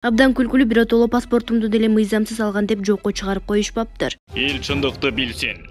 Абдан күлкүлүү, биротоло паспортумду деле мыйзамсыз алган деп жокко чыгарып коюшпаптыр. Эл чындыкты билсин.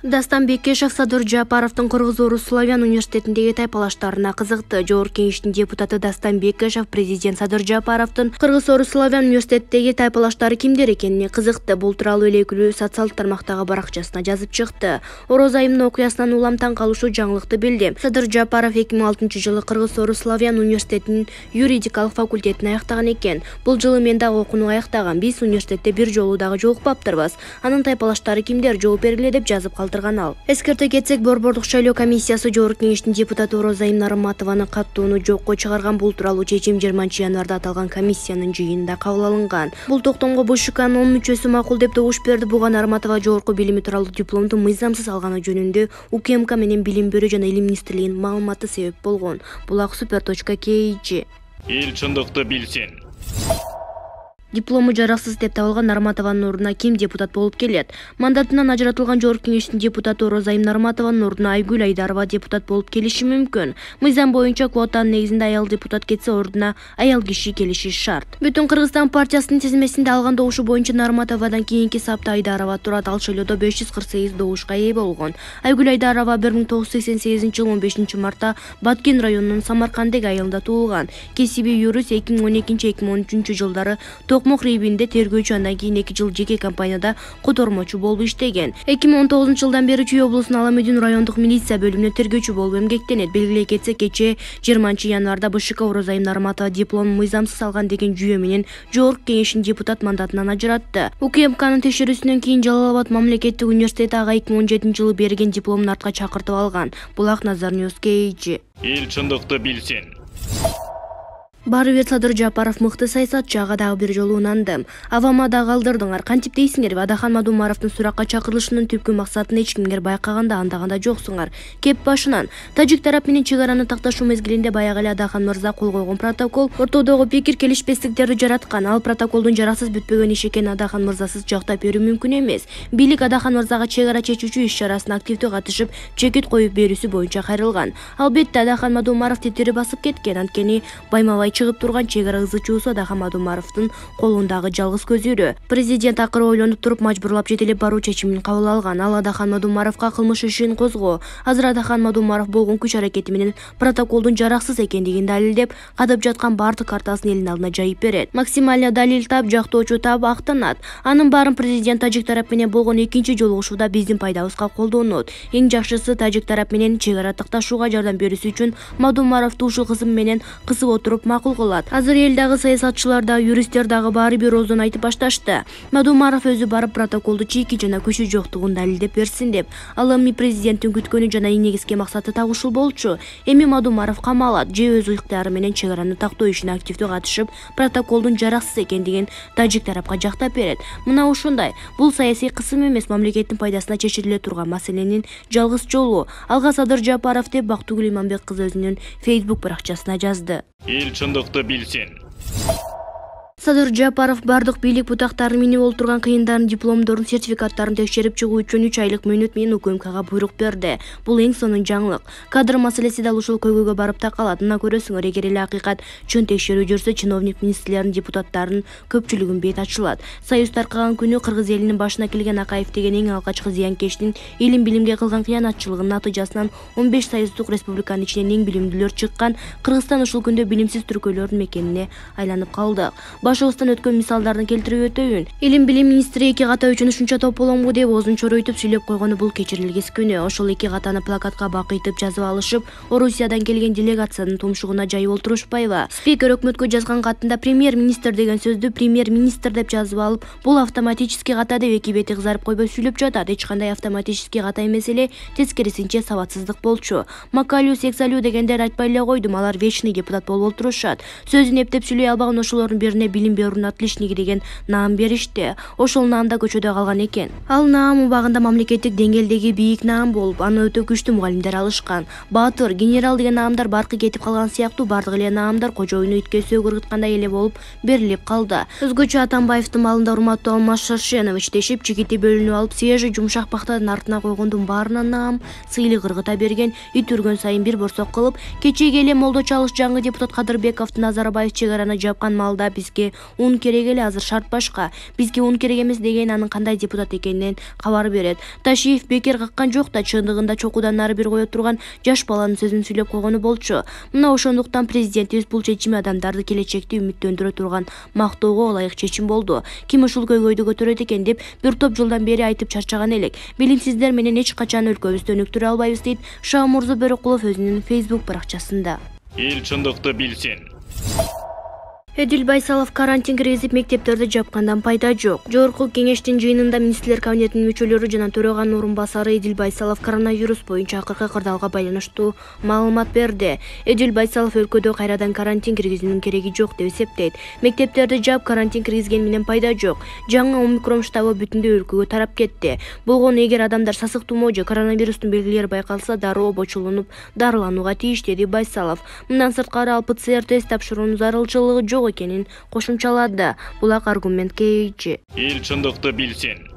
Дастан Бекешев Садыр Жапаровдун Кыргыз-Орус Славян университетиндеги тайпалаштарына кызыкты. Жогорку кеңештин депутаты Дастан Бекешев президент Садыр Жапаровдун Кыргыз-Орус Славян университетиндеги тайпалаштары кимдер экенине кызыкты. Бул тууралуу элекилүү социалдык тармактагы баракчасына жазып чыкты. Ороз айымдын окуясынан улам таң калышуу жаңылыкты билди. Садыр Жапаров 2006-жылы Кыргыз-Орус Славян университетинин юридикалык факультетин аяктаган экен. Бул жылы мен дагы окууну аяктагам. Биз университетте бир жолу дагы жолукпаптырбыз. Анын тайпалаштары кимдер, жооп бергиле деп жазып калды. Эскерте кетсек, Борбордук шайлоо комиссиясы жогорку кеңештин депутаты Орозайым Нарыматованы каттууну жокко чыгарган. Бул тууралуу чечим 20-январда аталган комиссиянын жыйынында кабыл алынган. Бул токтомго БШКнын 10 мүчөсү макул деп добуш берди. Буга Нарыматова жогорку билими тууралуу дипломду мыйзамсыз алганы жөнүндө УКМК менен Билим берүү жана Илим министрлигинин маалыматы себеп болгон. Булак super.kg. Эл чындыкты билсин. Диплому жараксыз деп табылган Нарыматованын ордуна ким депутат болуп келет? Мандатынан ажыратылган жогорку кеңештин депутаты Орозайым Нарыматованын ордуна Айгүл Айдарова депутат болуп келиши мүмкүн. Мыйзам боюнча квотанын негизинде аял депутат кетсе, ордуна аял киши келиши шарт. Бүтүн Кыргызстан партиясынын тизмесинде алган добушу боюнча Нарыматовадан кийинки сапта Айдарова турат. Ал шайлоодо 548 добушка ээ болгон. Айгүл Айдарова 1988-жылы 15-мартта Баткен районунун Самаркандек айылында туулган. Кесиби юрист. 2012-2013 жылдары Токмок рейбинде тергөөчү, андан кийин 2 жыл жеке компанияда котормочу болуп иштеген. 2019-жылдан бери Чүй облусунун Аламедин райондук милиция бөлүмүнө тергөөчү болуп эмгектенет. Белгилей кетсек, кечээ 20-январда БШК Орозайым Нарыматова дипломун мыйзамсыз алган деген жүйө менен жогорку кеңештин депутат мандатынан ажыратты. УКМКнын текшерүүсүнөн кийин Жалал Абад мамлекеттик университети ага 2017-жылы берген дипломун артка чакыртып алган. Булак Назар News KG. Эл чындыкты билсин. Баары бир Садыр Жапаров мыкты саясатчы, ага дагы бир жолу унандым. Авама да калдырдыңар. Кантип дейсиңер? Адахан Мадумаровдун суракка чакырылышынын түпкү максатын эч кимге байкаганда, андаганда жоксуңар. Кеп башынан тажик тарап менен чек араны такташуу мезгилинде баягы эле Адахан мырза кол койгон протокол ортодогу пикир келишпестиктерди жараткан. Ал протоколдун жараксыз бүтпөгөн иш экенин Адахан мырзасыз жактап берүү мүмкүн эмес. Бийлик Адахан мырзага чек ара чечүүчү иш чарасына активдүү катышып, чекит коюп берүүсү боюнча кайрылган. Албетте Адахан Мадумаров тетири басып кеткен. Анткени байма-бай чыгып турган чек ара ызычуусу Адахан Мадумаровдун колундагы жалгыз көзүрө. Президент акыры ойлонуп туруп мажбурлап жетелеп баруу чечимин кабыл алган. Ал Адахан Мадумаровго кылмыш ишин козгоо. Азыр Адахан Мадумаров болгон күч аракети менен протоколдун жараксыз экендигин далилдеп, кадып жаткан бардык картасын элдин алдына жайып берет. Максималия далил тап, жактоочу тап актанат. Анын баарын президент тажик тарап менен болгон экинчи жолугушууда биздин пайдабызга колдонот. Эң жакшысы тажик тарап менен чек ара такташууга жардам берүүсү үчүн Мадумаровду ушул кызым менен кысып отуруп макул кылат. Азыр элдагы саясатчылар да, юристтер дагы баары бир оозун айтып башташты. Мадумаров өзү барып протоколду чийки жана күчү жоктугун далилдеп берсин деп. Ал эми президенттин күткөнү жана негизги максаты так ушул болчу. Эми Мадумаров камалат, же өз ыктыяры менен чек араны тактоо ишине активдүү катышып, протоколдун жараксыз экендигин тажик тарапка жактап берет. Мына ушундай. Бул саясий кысым эмес, мамлекеттин пайдасына чечиле турган маселенин жалгыз жолу. Алга Садыр Жапаров деп Бактыгүл Иманбек кызы өзүнүн Facebook баракчасына жазды. Эл чындыкты билсин. Садыр Жапаров бардык бийлик бутактарын минип олтурган кыйындарын, дипломдорун, сертификаттарын текшерип чыгуу үчүн 3 айлык мөөнөт менен УКМКга буйрук берди. Бул эң сонун жаңылык. Кадр маселеси дал ушул көйгөйгө барып такалат. Мына көрөсүңөр, эгер эле акыйкат чын текшерүү жүрсө, чиновник министрлердин, депутаттардын көпчүлүгүн бет ачылат. Союз таркаган күнү Кыргыз элинин башына келген Акаев деген эң алгачкы зыянкештин илим билимге кылган кыянатчылыгынын натыйжасынан 15 союздук республиканын ичинен эң билимдүүлөр чыккан. Кыргызстан ушул күндө билимсиз түркөөлөрдүн мекенине айланып калды. Башыбыздан өткөн мисалдарды келтирип өтөйүн. Илим билим министри 2 ката үчүн ушунча топ боломбу деп оозун чоройтуп сүйлөп койгону бул кечирилгис күнөө. Ошол 2 катаны плакатка бакыйтып жазып алышып, Орусиядан келген делегациянын тумшугуна жайып олтурушпайбы? Спикер өкмөткө жазган катында премьер-министр деген сөздү премьер-министр деп жазып алып, бул автоматический ката деп 2 бети кызарып койбой сүйлөп жатат. Эч кандай автоматический ката эмес эле, тескерисинче сабатсыздык болчу. Макалю, сексалю дегендер айтпай эле койдум, алар вечный депутат болуп олтурушат. Сөзүн эптеп сүйлөй албаган ошолордун бирине билим берүүнүн отличниги деген наам беришти. Ошол наамда көчөдө калган экен. Ал наам убагында мамлекеттик деңгээлдеги бийик наам болуп, аны өтө күчтүү мугалимдер алышкан. Баатыр, генерал деген наамдар баркы кетип калган сыяктуу бардык эле наамдар кожоюну итке сөөк ыргыткандай эле болуп берилип калды. Өзгөчө Атамбаевдин малында урматтуу Алмаз Шаршенович дешип чигити бөлүнүп алып, свежий жумшак пахтадын артына койгондун баарына наам сыйлык ыргыта берген. Ит үргөн сайын бир борсок кылып, кечеги эле Молдо Чалыш жаңы депутат Кадырбековдун Назарбаев чек араны жапкан маалда бизге ун керек эле, азыр шарт башка. Бизге ун керек эмес деген анын кандай депутат экенинен кабар берет. Ташиев бекер каккан жок да, чындыгында чокудан нары бир кое турган жаш баланын сөзүн сүйлөп койгону болчу. Мына ошондуктан президентибиз бул чечими адамдарды келечекте үмүттөндүрө турган, мактоого ылайык чечим болду. Ким ушул көйгөйдү көтөрөт экен деп бир топ жылдан бери айтып чарчаган элек. Билимсиздер менен эч качан өлкөбүздү өнүктүрө албайбыз дейт Шамурза Бөрөкулов өзүнүн Facebook баракчасында. Эл чындыкты билсин. Эдил Байсалов карантин киргизип мектептерди жапкандан пайда жок. Жогорку кеңештин жыйынында министрлер кабинетинин мүчөлөрү жана төраганын орун басары Эдил Байсалов коронавирус боюнча акыркы кырдаалга байланыштуу маалымат берди. Эдил Байсалов өлкөдө кайрадан карантин киргизүүнүн кереги жок деп эсептейт. Мектептерди жаап карантин киргизген менен пайда жок. Жаңы омикрон штабы бүтүндөй өлкөгө тарап кетти. Болгону эгер адамдар сасык тумоо же коронавирустун белгилери байкалса, дароо обочулунуп дарыланууга тийиш, деди Байсалов. Мындан сырткары ал ПЦР тест тапшыруунун зарылчылыгы жок экенин кошумчалады. Булак аргументке ийчи. Эл чындыкты билсин.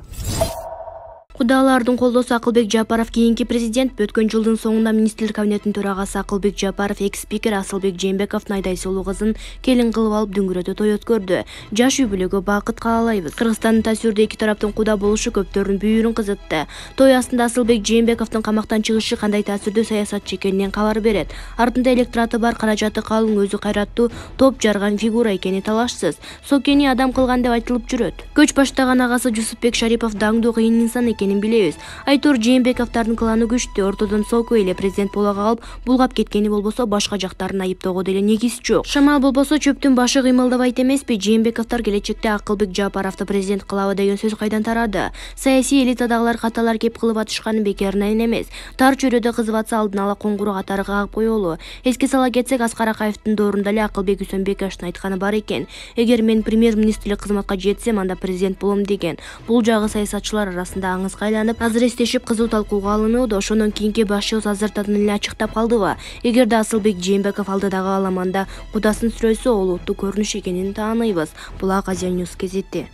Кудалардын колдоосу Акылбек Жапаров кийинки президент. Өткөн жылдын соңунда министрлер кабинетинин төрагасы Акылбек Жапаров экс-спикер Асылбек Жээнбековдун айдайсылуу кызын келин кылып алып дүңгүрөтө той өткөрдү. Жаш үй бүлөгө бакыт каалайбыз. Кыргызстандын Тасюрда эки тараптын куда болушу көптөрдүн бүйүрүн кызытты. Той астында Асылбек Жээнбековдун камактан чыгышы кандай таасирдүү саясатчы экенинен кабар берет. Артында электораты бар, каражаты калың, өзү кайраттуу, топ жарган фигура экени талашсыз. Сокени адам кылган деп айтылып жүрөт. Көч баштаган агасы Жусупбек Шарипов даңдуу кыйын инсан экенин билебиз. Айтор Жээнбековдардын кланы күчтүү, ортодон Соко эле президент боло калып, булгап кеткени болбосо башка жактарын айыптоого деле негиз жок. Шамал болбосо чөптүн башы кыймылдабайт эмеспи? Жээнбековдор келечекте Акылбек Жапаровду президент кылабы деген сөз кайдан тарады? Саясий элитадагылар каталар кеп кылып атышканы бекеринен эмес. Тар чөйрөдө кызып атса алдын ала коңгуроо катары кагып коелу. Эске сала кетсек, Аскар Акаевдин доорунда эле Акылбек Үсөнбековдун айтканы бар экен. Эгер мен премьер-министрлик кызматка жетсем, анда президент болом деген. Бул жагы саясатчылар арасында аңызга айланып, азыр эстешип кызуу талкууга алынууда. Ошондон кийинки башчыбыз азыртадан эле ачыктап калдыбы? Эгерде Асылбек Жээнбеков алдыдагы аламанда кудасын сүрөсө, ол улуттуу көрүнүш экенин тааныйбыз. Булак Азия Ньюс газети.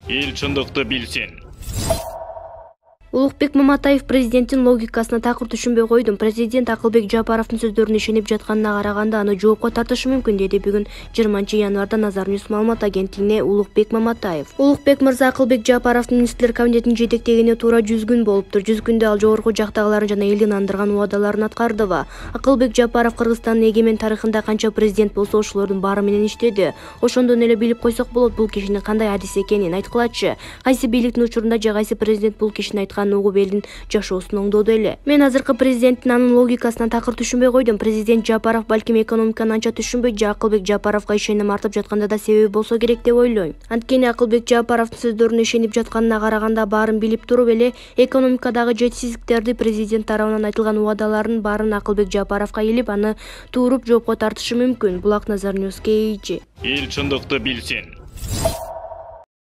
Эл чындыкты билсин. Улукбек Маматаев президенттин логикасына такыр түшүнбөй койдум. Президент Акылбек Жапаровдун сөздөрүнө ишенип жатканына караганда аны жоопко тартышы мүмкүн, деди бүгүн 20-январда Назар Ньюс маалымат агенттигине Улукбек Маматаев. Улукбек мырза Акылбек Жапаровдун министрлер кабинетинин жетектегенине туура 100 күн болуптур. 100 күндө ал жогорку жактагыларын жана элдин андырган убадаларын аткардыбы? Акылбек Жапаров Кыргызстандын эгемен тарыхында канча президент болсо, ошолордун баары менен иштеди. Ошондон эле билип койсок болот бул кишинин кандай адис экенин. Айткылачы, кайсы бийликтин учурунда же кайсы президент бул кишинин айткан угуп элдин жашоосун оңдоду эле. Мен азыркы президенттин анын логикасына такыр түшүнбөй койдум. Президент Жапаров балким экономиканы анча түшүнбөйт же Акылбек Жапаровго ишеним артып жатканда да себеби болсо керек деп ойлойм. Анткени Акылбек Жапаровдун сөздөрүнө ишенип жатканына караганда, баарын билип туруп эле экономикадагы жетишсиздиктерди, президент тарабынан айтылган убадалардын баарын Акылбек Жапаровго илип, аны тууруп жоопко тартышы мүмкүн. Булак Назар Ньюс КИ. Эл чындыкты билсин.